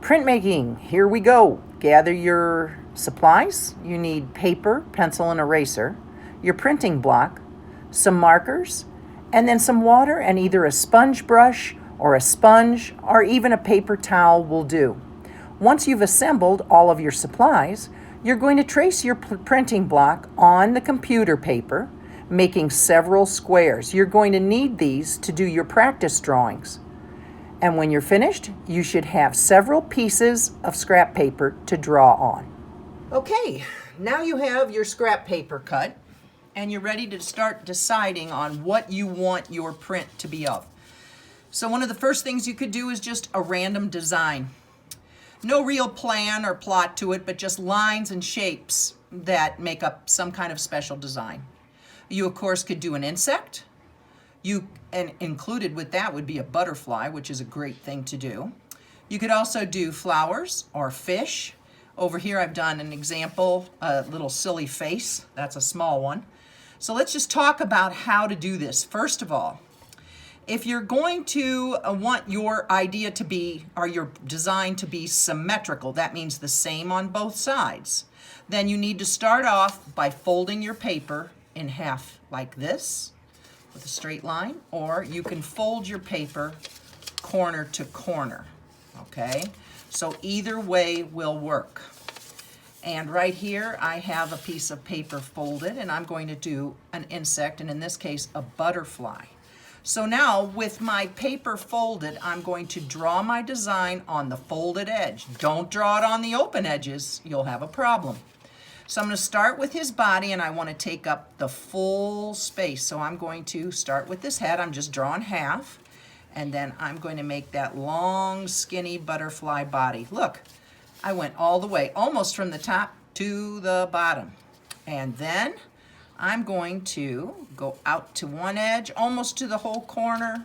Printmaking, here we go. Gather your supplies. You need paper, pencil, and eraser, your printing block, some markers, and then some water and either a sponge brush or a sponge or even a paper towel will do. Once you've assembled all of your supplies, you're going to trace your printing block on the computer paper, making several squares. You're going to need these to do your practice drawings. And when you're finished, you should have several pieces of scrap paper to draw on. Okay, now you have your scrap paper cut and you're ready to start deciding on what you want your print to be of. So one of the first things you could do is just a random design. No real plan or plot to it, but just lines and shapes that make up some kind of special design. You, of course, could do an insect. And included with that would be a butterfly, which is a great thing to do. You could also do flowers or fish. Over here I've done an example, a little silly face. That's a small one. So let's just talk about how to do this. First of all, if you're going to want your idea to be, or your design to be symmetrical, that means the same on both sides, then you need to start off by folding your paper in half like this, with a straight line, or you can fold your paper corner to corner, okay? So either way will work. And right here I have a piece of paper folded and I'm going to do an insect, and in this case a butterfly. So now with my paper folded, I'm going to draw my design on the folded edge. Don't draw it on the open edges, you'll have a problem. So I'm going to start with his body and I want to take up the full space. So I'm going to start with this head. I'm just drawing half. And then I'm going to make that long, skinny butterfly body. Look, I went all the way, almost from the top to the bottom. And then I'm going to go out to one edge, almost to the whole corner,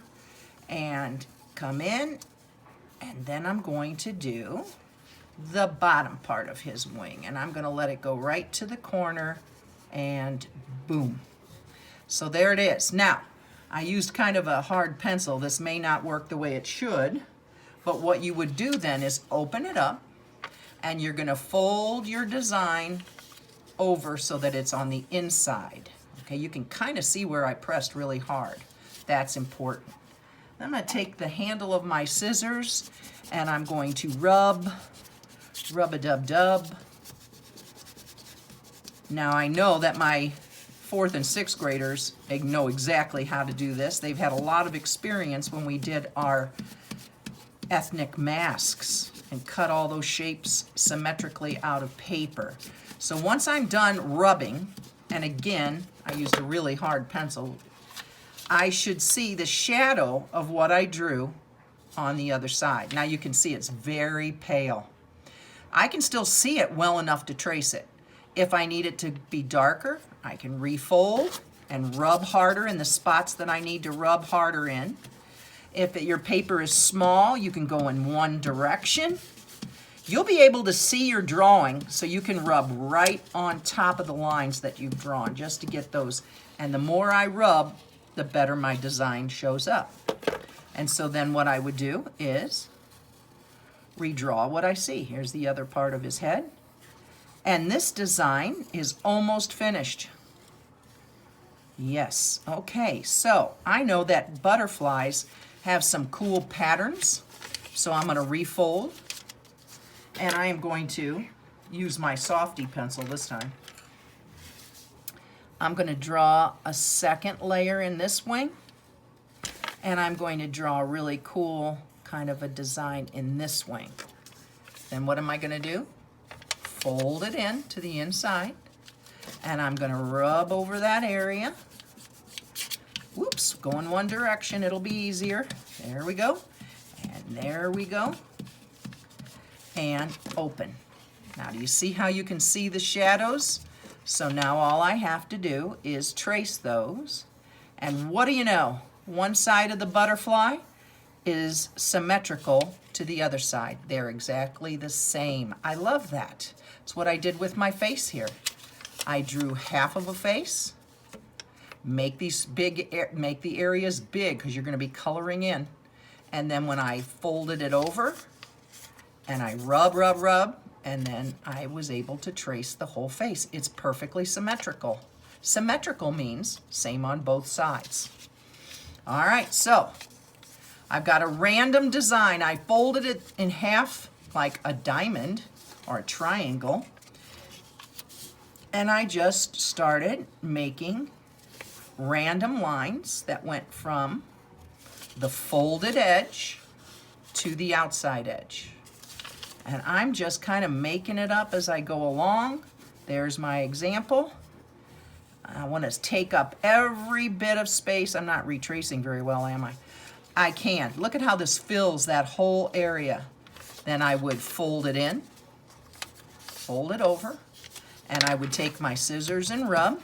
and come in. And then I'm going to do the bottom part of his wing, and I'm going to let it go right to the corner, and boom. So there it is. Now, I used kind of a hard pencil. This may not work the way it should, but what you would do then is open it up, and you're going to fold your design over so that it's on the inside. Okay, you can kind of see where I pressed really hard. That's important. I'm going to take the handle of my scissors, and I'm going to rub-a-dub-dub. Now I know that my 4th and 6th graders, they know exactly how to do this. They've had a lot of experience when we did our ethnic masks and cut all those shapes symmetrically out of paper. So once I'm done rubbing, and again, I used a really hard pencil, I should see the shadow of what I drew on the other side. Now you can see it's very pale. I can still see it well enough to trace it. If I need it to be darker, I can refold and rub harder in the spots that I need to rub harder in. If your paper is small, you can go in one direction. You'll be able to see your drawing, so you can rub right on top of the lines that you've drawn just to get those. And the more I rub, the better my design shows up. And so then what I would do is redraw what I see. Here's the other part of his head. And this design is almost finished. Yes, okay, so I know that butterflies have some cool patterns. So I'm going to refold, and I am going to use my softy pencil this time. I'm going to draw a second layer in this wing, and I'm going to draw a really cool kind of a design in this wing. Then what am I going to do? Fold it in to the inside, and I'm going to rub over that area. Whoops, go in one direction, it'll be easier. There we go, and there we go, and open. Now do you see how you can see the shadows? So now all I have to do is trace those, and what do you know? One side of the butterfly is symmetrical to the other side. They're exactly the same. I love that. It's what I did with my face here. I drew half of a face, make the areas big because you're going to be coloring in. And then when I folded it over, And I rub, rub, rub, and then I was able to trace the whole face. It's perfectly symmetrical. Symmetrical means same on both sides. All right, so I've got a random design. I folded it in half like a diamond or a triangle. And I just started making random lines that went from the folded edge to the outside edge. And I'm just kind of making it up as I go along. There's my example. I want to take up every bit of space. I'm not retracing very well, am I? I can. Look at how this fills that whole area. Then I would fold it in, fold it over, and I would take my scissors and rub.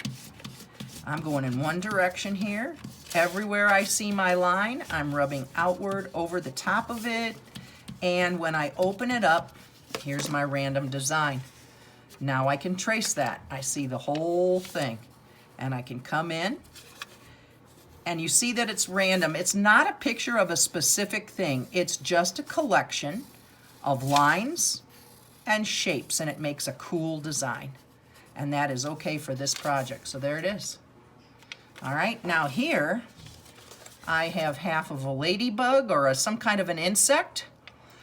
I'm going in one direction here. Everywhere I see my line, I'm rubbing outward over the top of it. And when I open it up, here's my random design. Now I can trace that. I see the whole thing. And I can come in, and you see that it's random. It's not a picture of a specific thing. It's just a collection of lines and shapes, and it makes a cool design. And that is okay for this project. So there it is. All right, now here I have half of a ladybug or some kind of an insect,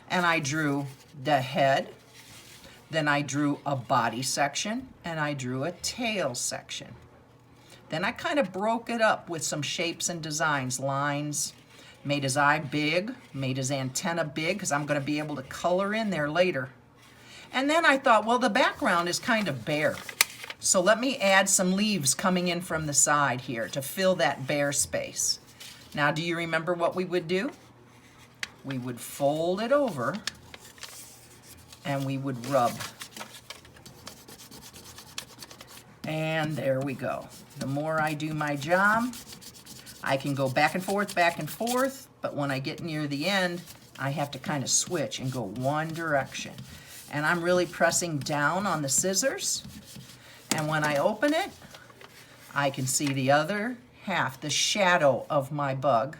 and I drew the head, then I drew a body section, and I drew a tail section. Then I kind of broke it up with some shapes and designs, lines, made his eye big, made his antenna big, because I'm going to be able to color in there later. And then I thought, well, the background is kind of bare. So let me add some leaves coming in from the side here to fill that bare space. Now, do you remember what we would do? We would fold it over and we would rub. And there we go. The more I do my job, I can go back and forth, but when I get near the end, I have to kind of switch and go one direction. And I'm really pressing down on the scissors. And when I open it, I can see the other half, the shadow of my bug.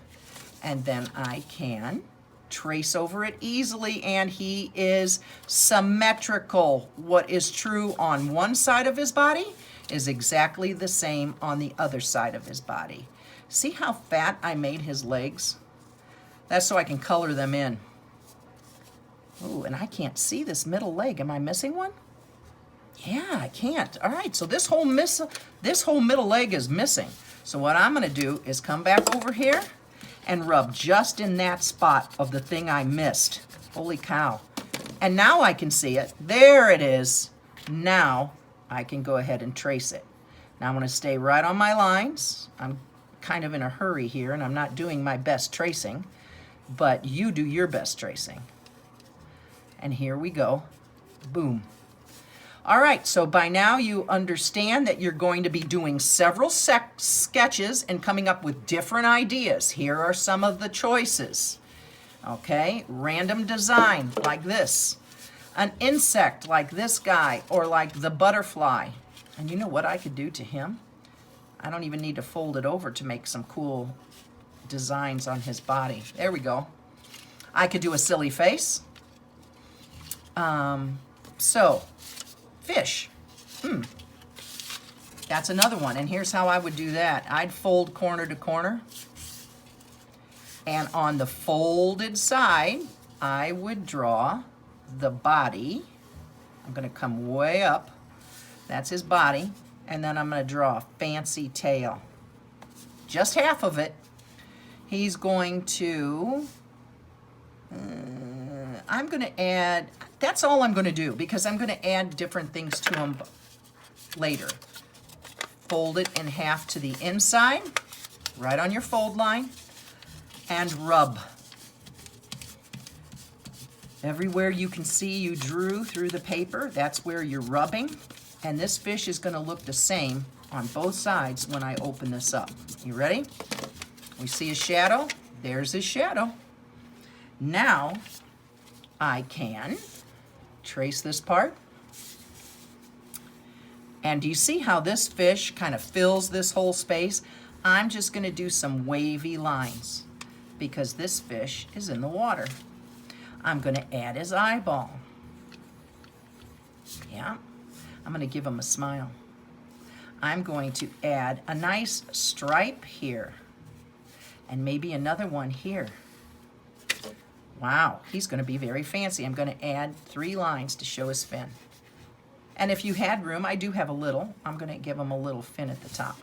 And then I can trace over it easily, and he is symmetrical. What is true on one side of his body is exactly the same on the other side of his body. See how fat I made his legs? That's so I can color them in. Ooh, and I can't see this middle leg. Am I missing one? Yeah, I can't. All right, so this whole middle leg is missing. So what I'm gonna do is come back over here and rub just in that spot of the thing I missed. Holy cow. And now I can see it. There it is. Now I can go ahead and trace it. Now I'm going to stay right on my lines. I'm kind of in a hurry here, and I'm not doing my best tracing, but you do your best tracing. And here we go. Boom. All right, so by now you understand that you're going to be doing several sketches and coming up with different ideas. Here are some of the choices. Okay, random design like this. An insect like this guy, or like the butterfly. And you know what I could do to him? I don't even need to fold it over to make some cool designs on his body. There we go. I could do a silly face. So, fish. That's another one. And here's how I would do that. I'd fold corner to corner. And on the folded side, I would draw the body. I'm going to come way up. That's his body. And then I'm going to draw a fancy tail. Just half of it. He's going to... I'm going to add... That's all I'm going to do, because I'm going to add different things to him later. Fold it in half to the inside, right on your fold line, and rub. Everywhere you can see you drew through the paper, that's where you're rubbing. And this fish is going to look the same on both sides when I open this up. You ready? We see his shadow. There's his shadow. Now I can trace this part. And do you see how this fish kind of fills this whole space? I'm just going to do some wavy lines because this fish is in the water. I'm going to add his eyeball. Yeah, I'm going to give him a smile. I'm going to add a nice stripe here, and maybe another one here. Wow, he's going to be very fancy. I'm going to add 3 lines to show his fin. And if you had room, I do have a little. I'm going to give him a little fin at the top.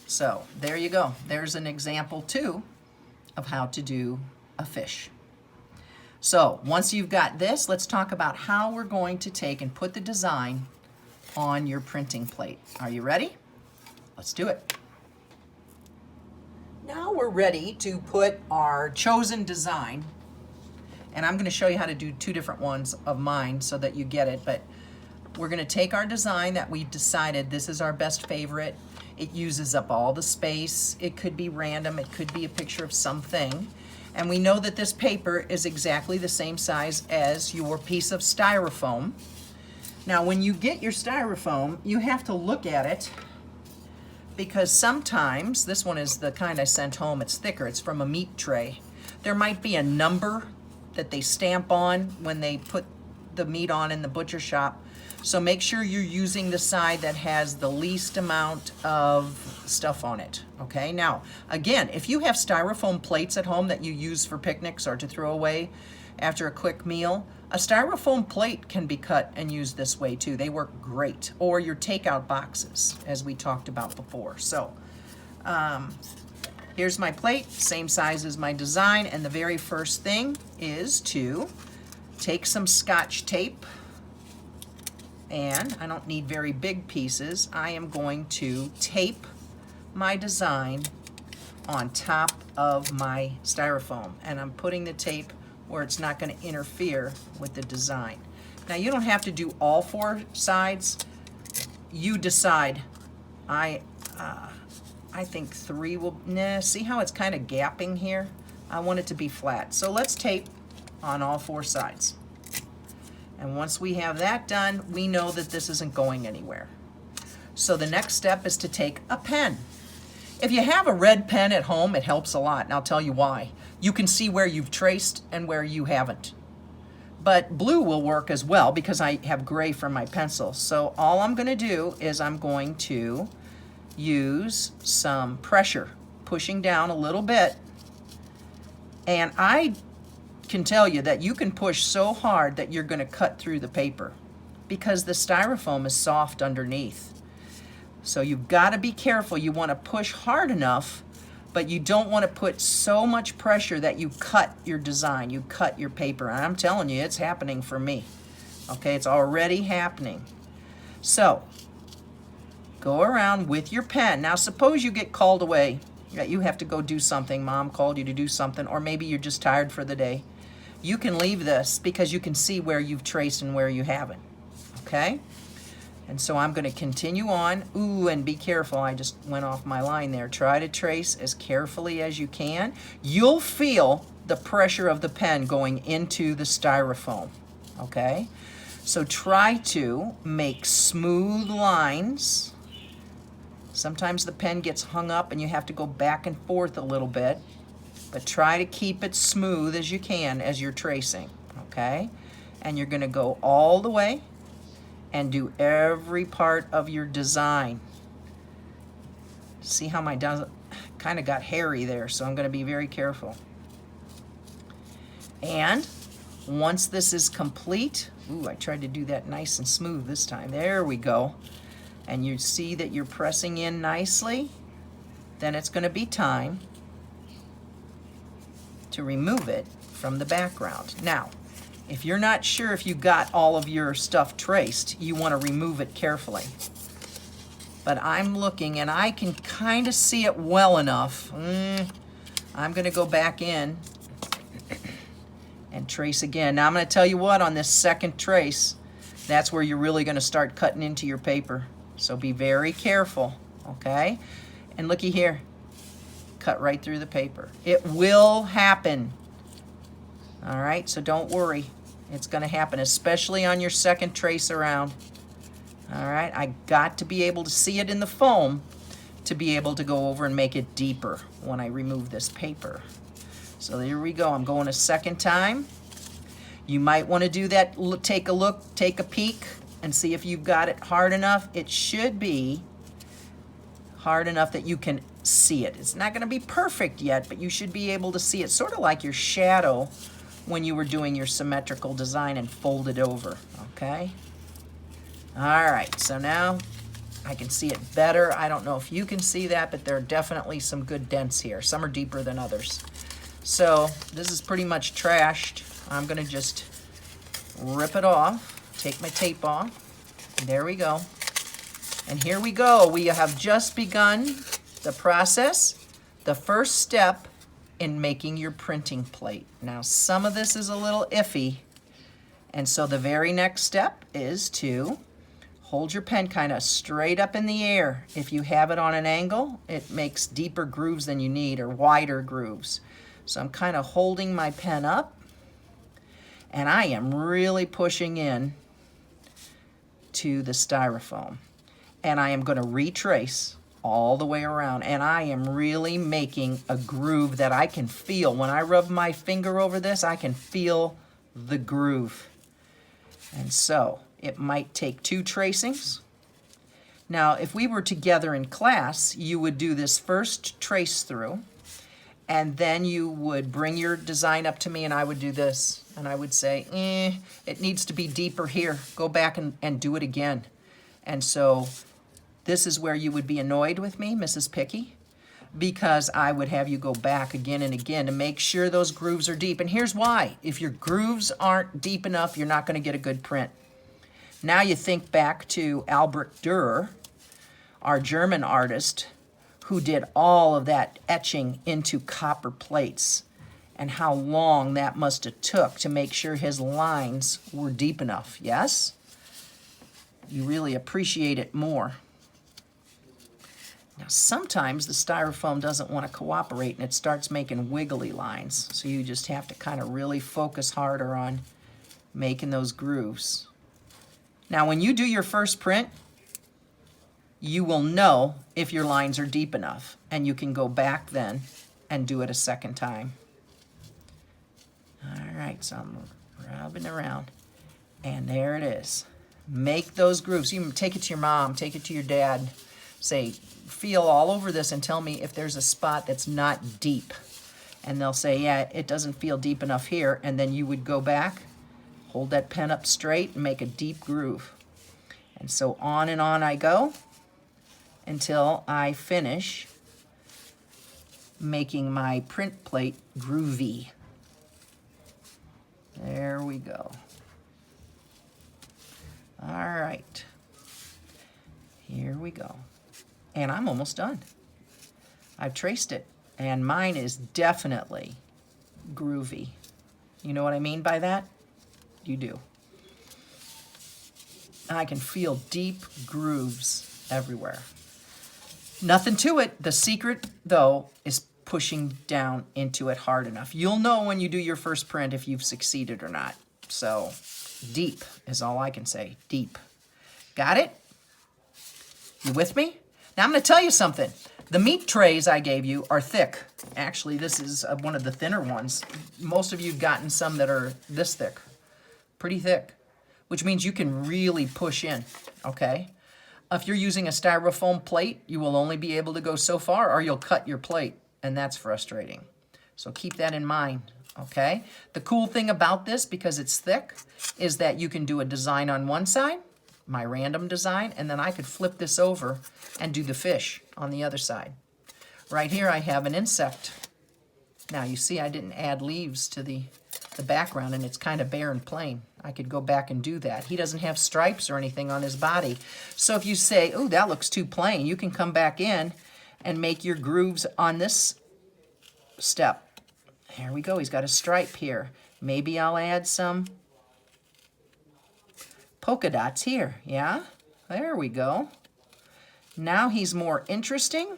So there you go. There's an example too of how to do a fish. So once you've got this, let's talk about how we're going to take and put the design on your printing plate. Are you ready? Let's do it. Now we're ready to put our chosen design, and I'm going to show you how to do 2 different ones of mine so that you get it, but we're going to take our design that we decided this is our best favorite. It uses up all the space. It could be random. It could be a picture of something. And we know that this paper is exactly the same size as your piece of styrofoam. Now, when you get your styrofoam, you have to look at it because sometimes, this one is the kind I sent home, it's thicker, it's from a meat tray. There might be a number that they stamp on when they put the meat on in the butcher shop. So make sure you're using the side that has the least amount of stuff on it, okay? Now, again, if you have styrofoam plates at home that you use for picnics or to throw away after a quick meal, a styrofoam plate can be cut and used this way too. They work great. Or your takeout boxes, as we talked about before. So, here's my plate, same size as my design, and the very first thing is to take some Scotch tape, and I don't need very big pieces. I am going to tape my design on top of my styrofoam, and I'm putting the tape where it's not going to interfere with the design. Now you don't have to do all 4 sides. You decide. I think 3 will, see how it's kind of gapping here? I want it to be flat. So let's tape on all 4 sides. And once we have that done, we know that this isn't going anywhere. So the next step is to take a pen. If you have a red pen at home, it helps a lot, and I'll tell you why. You can see where you've traced and where you haven't. But blue will work as well because I have gray from my pencil. So all I'm going to do is I'm going to use some pressure, pushing down a little bit. And I can tell you that you can push so hard that you're going to cut through the paper because the styrofoam is soft underneath. So you've got to be careful. You want to push hard enough, but you don't want to put so much pressure that you cut your design, you cut your paper. And I'm telling you, it's happening for me. Okay, it's already happening. So go around with your pen. Now suppose you get called away, that you have to go do something, mom called you to do something, or maybe you're just tired for the day. You can leave this because you can see where you've traced and where you haven't, okay? And so I'm going to continue on. Ooh, and be careful, I just went off my line there. Try to trace as carefully as you can. You'll feel the pressure of the pen going into the styrofoam, okay? So try to make smooth lines. Sometimes the pen gets hung up and you have to go back and forth a little bit, but try to keep it smooth as you can as you're tracing, okay? And you're going to go all the way and do every part of your design. See how my design kind of got hairy there, so I'm going to be very careful. And once this is complete, ooh, I tried to do that nice and smooth this time. There we go. And you see that you're pressing in nicely, then it's going to be time to remove it from the background. Now, if you're not sure if you got all of your stuff traced, you want to remove it carefully. But I'm looking and I can kind of see it well enough. I'm going to go back in and trace again. Now I'm going to tell you what, on this second trace, that's where you're really going to start cutting into your paper. So be very careful, okay? And looky here, cut right through the paper. It will happen. All right, so don't worry. It's going to happen, especially on your second trace around. All right, I got to be able to see it in the foam to be able to go over and make it deeper when I remove this paper. So there we go. I'm going a second time. You might want to do that, take a look, take a peek, and see if you've got it hard enough. It should be hard enough that you can see it. It's not going to be perfect yet, but you should be able to see it, sort of like your shadow when you were doing your symmetrical design and fold it over, okay? All right, so now I can see it better. I don't know if you can see that, but there are definitely some good dents here. Some are deeper than others. So this is pretty much trashed. I'm gonna just rip it off, take my tape off. There we go. And here we go. We have just begun the process, the first step in making your printing plate. Now, some of this is a little iffy, and so the very next step is to hold your pen kind of straight up in the air. If you have it on an angle, it makes deeper grooves than you need, or wider grooves. So I'm kind of holding my pen up, and I am really pushing in to the styrofoam. And I am going to retrace all the way around, and I am really making a groove that I can feel. When I rub my finger over this, I can feel the groove. And so it might take 2 tracings. Now, if we were together in class, you would do this first trace through, and then you would bring your design up to me, and I would do this, and I would say, it needs to be deeper here. Go back and do it again. And so this is where you would be annoyed with me, Mrs. Picky, because I would have you go back again and again to make sure those grooves are deep. And here's why. If your grooves aren't deep enough, you're not going to get a good print. Now you think back to Albrecht Dürer, our German artist, who did all of that etching into copper plates, and how long that must have took to make sure his lines were deep enough, yes? You really appreciate it more. Now, sometimes the styrofoam doesn't want to cooperate, and it starts making wiggly lines, so you just have to kind of really focus harder on making those grooves. Now, when you do your first print, you will know if your lines are deep enough, and you can go back then and do it a second time. All right, so I'm rubbing around, and there it is. Make those grooves. You can take it to your mom, take it to your dad, say, feel all over this and tell me if there's a spot that's not deep. And they'll say, yeah, it doesn't feel deep enough here, and then you would go back, hold that pen up straight, and make a deep groove. And so on and on I go until I finish making my print plate groovy. There we go. All right. Here we go. And I'm almost done. I've traced it, and mine is definitely groovy. You know what I mean by that? You do. I can feel deep grooves everywhere. Nothing to it. The secret, though, is pushing down into it hard enough. You'll know when you do your first print if you've succeeded or not. So, deep is all I can say. Deep. Got it? You with me? Now I'm going to tell you something. The meat trays I gave you are thick. Actually, this is one of the thinner ones. Most of you have gotten some that are this thick. Pretty thick. Which means you can really push in, okay? If you're using a styrofoam plate, you will only be able to go so far, or you'll cut your plate, and that's frustrating. So keep that in mind, okay? The cool thing about this, because it's thick, is that you can do a design on one side, my random design, and then I could flip this over and do the fish on the other side. Right here I have an insect. Now you see I didn't add leaves to the background, and it's kind of bare and plain. I could go back and do that. He doesn't have stripes or anything on his body. So if you say, oh, that looks too plain, you can come back in and make your grooves on this step. There we go. He's got a stripe here. Maybe I'll add some polka dots here. Yeah? There we go. Now he's more interesting.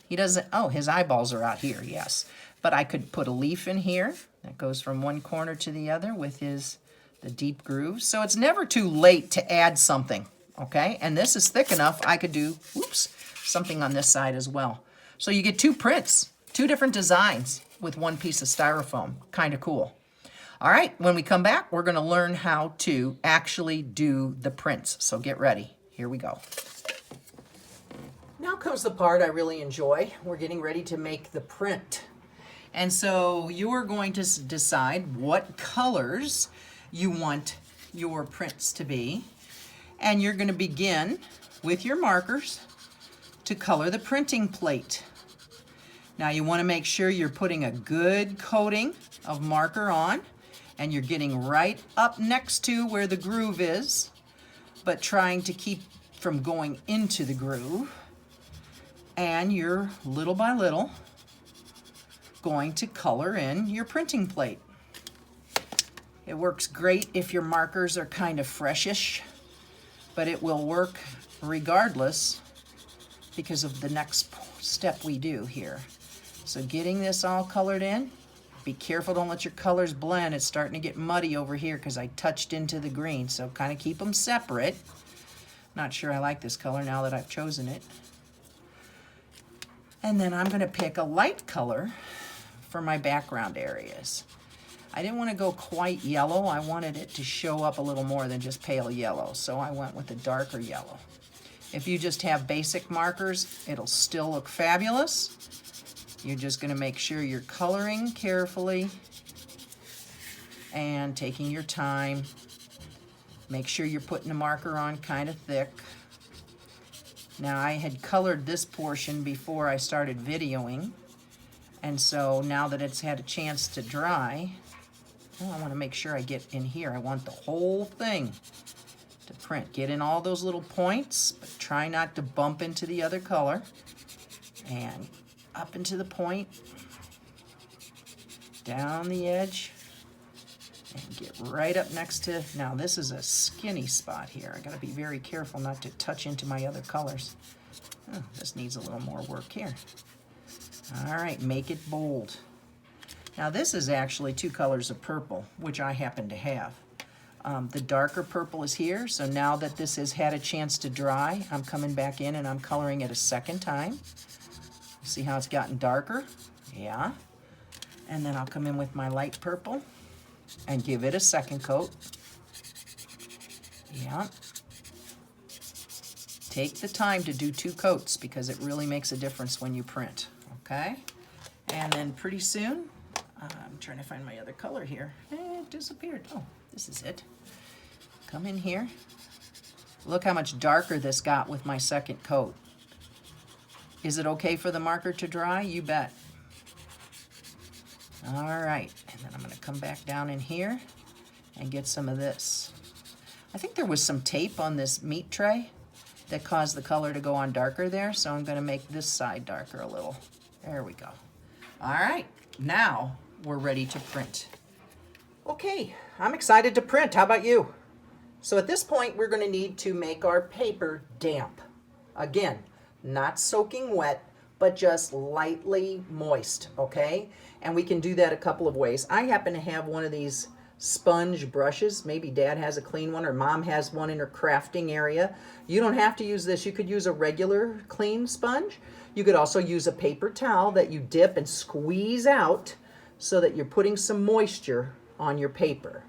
He doesn't, oh, his eyeballs are out here, yes. But I could put a leaf in here that goes from one corner to the other with the deep grooves. So it's never too late to add something, okay? And this is thick enough, I could do, whoops, something on this side as well. So you get 2 prints, 2 different designs with one piece of styrofoam. Kind of cool. All right, when we come back, we're gonna learn how to actually do the prints. So get ready, here we go. Now comes the part I really enjoy. We're getting ready to make the print. And so you are going to decide what colors you want your prints to be. And you're gonna begin with your markers to color the printing plate. Now you wanna make sure you're putting a good coating of marker on, and you're getting right up next to where the groove is, but trying to keep from going into the groove. And you're little by little going to color in your printing plate. It works great if your markers are kind of freshish, but it will work regardless because of the next step we do here. So getting this all colored in, be careful, don't let your colors blend. It's starting to get muddy over here because I touched into the green, so kind of keep them separate. Not sure I like this color now that I've chosen it. And then I'm gonna pick a light color for my background areas. I didn't want to go quite yellow. I wanted it to show up a little more than just pale yellow, so I went with a darker yellow. If you just have basic markers, it'll still look fabulous. You're just going to make sure you're coloring carefully and taking your time. Make sure you're putting the marker on kind of thick. Now I had colored this portion before I started videoing, and so now that it's had a chance to dry, I want to make sure I get in here. I want the whole thing to print. Get in all those little points, but try not to bump into the other color. And up into the point, down the edge, and get right up next to, now this is a skinny spot here. I gotta be very careful not to touch into my other colors. Oh, this needs a little more work here. All right, make it bold. Now this is actually 2 colors of purple, which I happen to have. The darker purple is here, so now that this has had a chance to dry, I'm coming back in and I'm coloring it a second time. See how it's gotten darker? Yeah. And then I'll come in with my light purple and give it a second coat. Yeah. Take the time to do 2 coats because it really makes a difference when you print, okay? And then pretty soon, I'm trying to find my other color here. It disappeared. Oh, this is it. Come in here. Look how much darker this got with my second coat. Is it okay for the marker to dry? You bet. All right, and then I'm gonna come back down in here and get some of this. I think there was some tape on this meat tray that caused the color to go on darker there, so I'm gonna make this side darker a little. There we go. All right, now we're ready to print. Okay, I'm excited to print. How about you? So at this point, we're gonna need to make our paper damp. Again, not soaking wet, but just lightly moist, okay? And we can do that a couple of ways. I happen to have one of these sponge brushes. Maybe Dad has a clean one or Mom has one in her crafting area. You don't have to use this. You could use a regular clean sponge. You could also use a paper towel that you dip and squeeze out so that you're putting some moisture on your paper.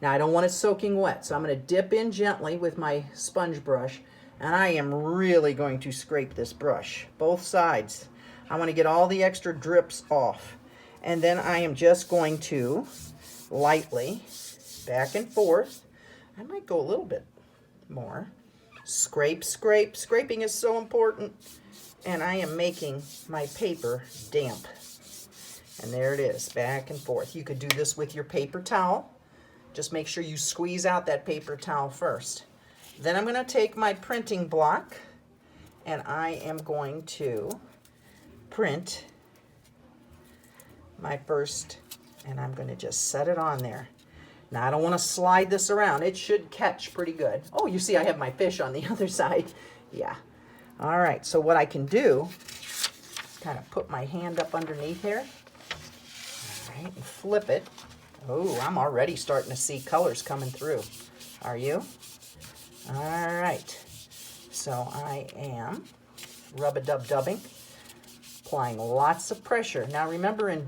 Now I don't want it soaking wet, so I'm going to dip in gently with my sponge brush, and I am really going to scrape this brush, both sides. I want to get all the extra drips off. And then I am just going to lightly, back and forth, I might go a little bit more. Scrape, scrape. Scraping is so important. And I am making my paper damp. And there it is, back and forth. You could do this with your paper towel. Just make sure you squeeze out that paper towel first. Then I'm going to take my printing block and I am going to print my first, and I'm going to just set it on there. Now I don't want to slide this around. It should catch pretty good. Oh, you see I have my fish on the other side. Yeah. All right, so what I can do is kind of put my hand up underneath here. All right, and flip it. Oh, I'm already starting to see colors coming through. Are you? All right, so I am rub-a-dub-dubbing, applying lots of pressure. Now remember, in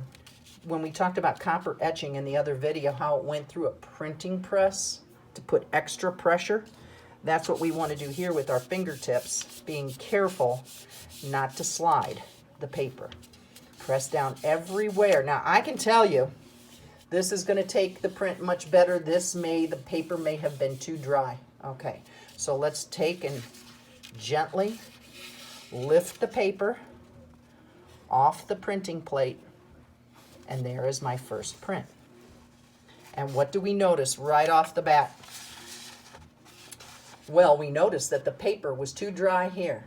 when we talked about copper etching in the other video, how it went through a printing press to put extra pressure. That's what we want to do here with our fingertips, being careful not to slide the paper. Press down everywhere. Now, I can tell you, this is going to take the print much better. The paper may have been too dry. Okay, so let's take and gently lift the paper off the printing plate, and there is my first print. And what do we notice right off the bat? Well, we noticed that the paper was too dry here.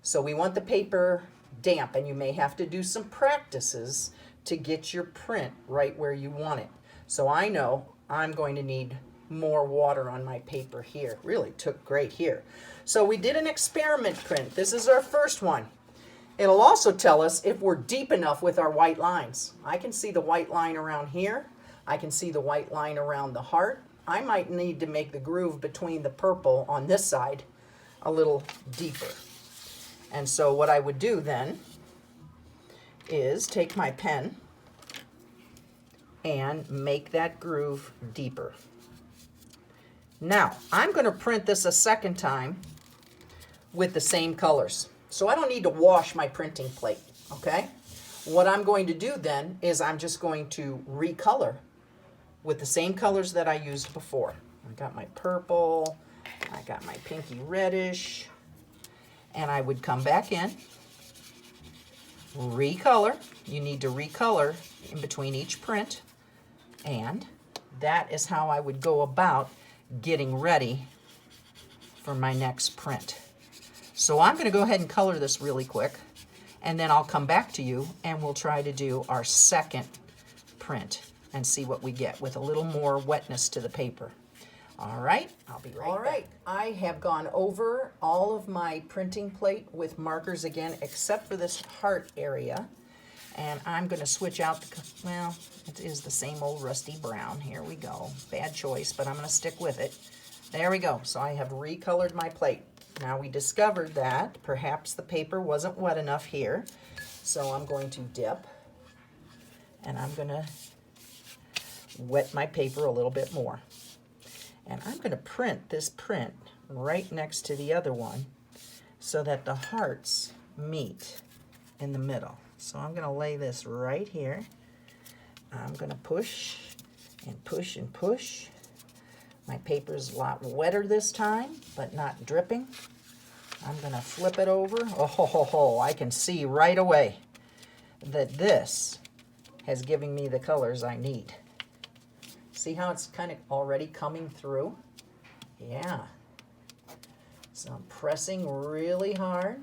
So we want the paper damp, and you may have to do some practices to get your print right where you want it. So I know I'm going to need more water on my paper here. Really took great here. So we did an experiment print. This is our first one. It'll also tell us if we're deep enough with our white lines. I can see the white line around here. I can see the white line around the heart. I might need to make the groove between the purple on this side a little deeper. And so what I would do then is take my pen and make that groove deeper. Now, I'm going to print this a second time with the same colors. So I don't need to wash my printing plate, okay? What I'm going to do then is I'm just going to recolor with the same colors that I used before. I got my purple, I got my pinky reddish, and I would come back in, recolor. You need to recolor in between each print, and that is how I would go about getting ready for my next print. So I'm going to go ahead and color this really quick, and then I'll come back to you and we'll try to do our second print and see what we get with a little more wetness to the paper. All right, I'll be right back. All right, I have gone over all of my printing plate with markers again, except for this heart area. And I'm going to switch out well, it is the same old rusty brown. Here we go. Bad choice, but I'm going to stick with it. There we go. So I have recolored my plate. Now we discovered that perhaps the paper wasn't wet enough here. So I'm going to dip, and I'm going to wet my paper a little bit more. And I'm going to print this print right next to the other one so that the hearts meet in the middle. So I'm going to lay this right here. I'm going to push and push and push. My paper's a lot wetter this time, but not dripping. I'm going to flip it over. Oh, I can see right away that this has given me the colors I need. See how it's kind of already coming through? Yeah. So I'm pressing really hard.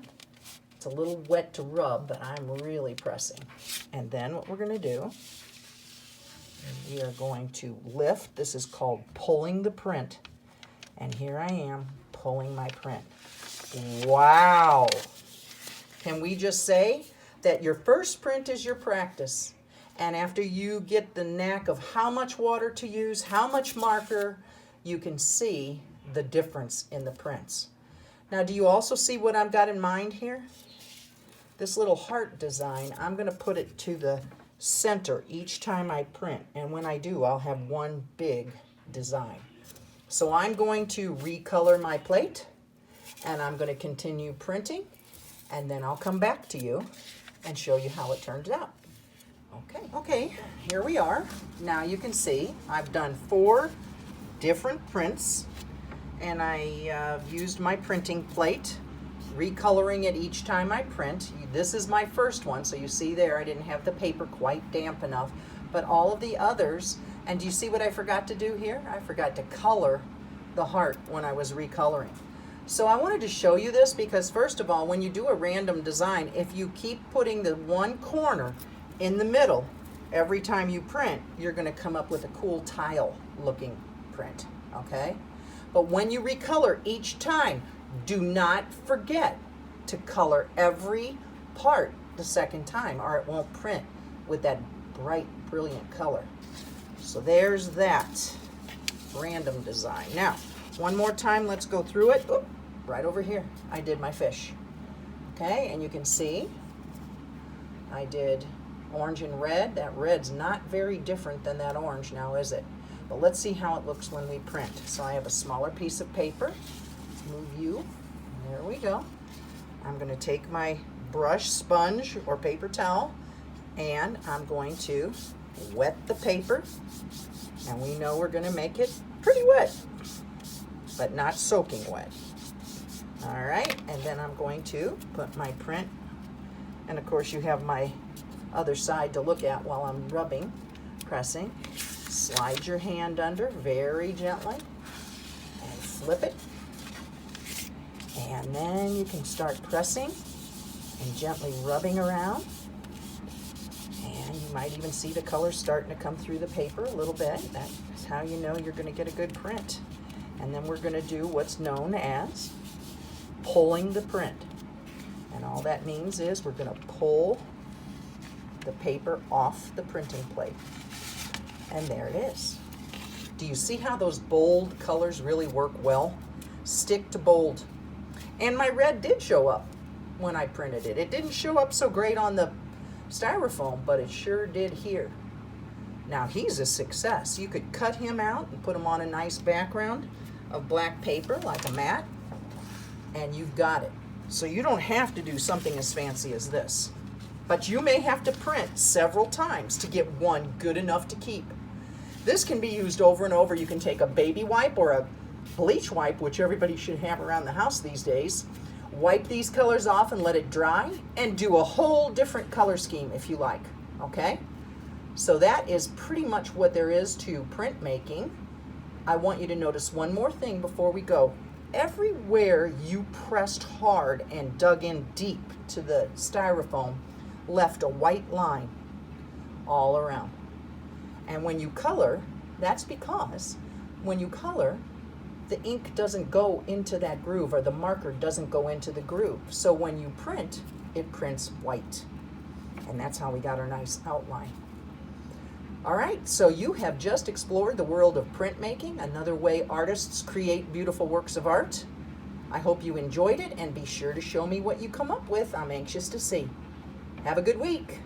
It's a little wet to rub, but I'm really pressing. And then what we're going to do is we are going to lift. This is called pulling the print. And here I am pulling my print. Wow! Can we just say that your first print is your practice? And after you get the knack of how much water to use, how much marker, you can see the difference in the prints. Now, do you also see what I've got in mind here? This little heart design, I'm going to put it to the center each time I print. And when I do, I'll have one big design. So I'm going to recolor my plate, and I'm going to continue printing, and then I'll come back to you and show you how it turned out. Okay, here we are. Now you can see I've done 4 different prints, and I used my printing plate, recoloring it each time I print. This is my first one, so you see there I didn't have the paper quite damp enough, but all of the others, and do you see what I forgot to do here? I forgot to color the heart when I was recoloring. So I wanted to show you this because, first of all, when you do a random design, if you keep putting the one corner in the middle every time you print, you're going to come up with a cool tile looking print, okay? But when you recolor each time, do not forget to color every part the second time, or it won't print with that bright, brilliant color. So there's that random design. Now, one more time, let's go through it. Oop, right over here, I did my fish. Okay, and you can see I did Orange and red, that red's not very different than that orange now, is it? But let's see how it looks when we print. So I have a smaller piece of paper. Let's move you. There we go. I'm going to take my brush, sponge, or paper towel, and I'm going to wet the paper. And we know we're going to make it pretty wet, but not soaking wet. All right, and then I'm going to put my print, and of course you have my other side to look at while I'm rubbing, pressing. Slide your hand under very gently and flip it. And then you can start pressing and gently rubbing around. And you might even see the color starting to come through the paper a little bit. That's how you know you're going to get a good print. And then we're going to do what's known as pulling the print. And all that means is we're going to pull the paper off the printing plate. And there it is. Do you see how those bold colors really work well? Stick to bold. And my red did show up when I printed it. It didn't show up so great on the styrofoam, but it sure did here. Now he's a success. You could cut him out and put him on a nice background of black paper like a mat, and you've got it. So you don't have to do something as fancy as this, but you may have to print several times to get one good enough to keep. This can be used over and over. You can take a baby wipe or a bleach wipe, which everybody should have around the house these days. Wipe these colors off and let it dry, and do a whole different color scheme if you like, okay? So that is pretty much what there is to printmaking. I want you to notice one more thing before we go. Everywhere you pressed hard and dug in deep to the styrofoam left a white line all around. And when you color, that's because when you color, the ink doesn't go into that groove, or the marker doesn't go into the groove. So when you print, it prints white. And that's how we got our nice outline. All right, so you have just explored the world of printmaking, another way artists create beautiful works of art. I hope you enjoyed it, and be sure to show me what you come up with. I'm anxious to see. Have a good week.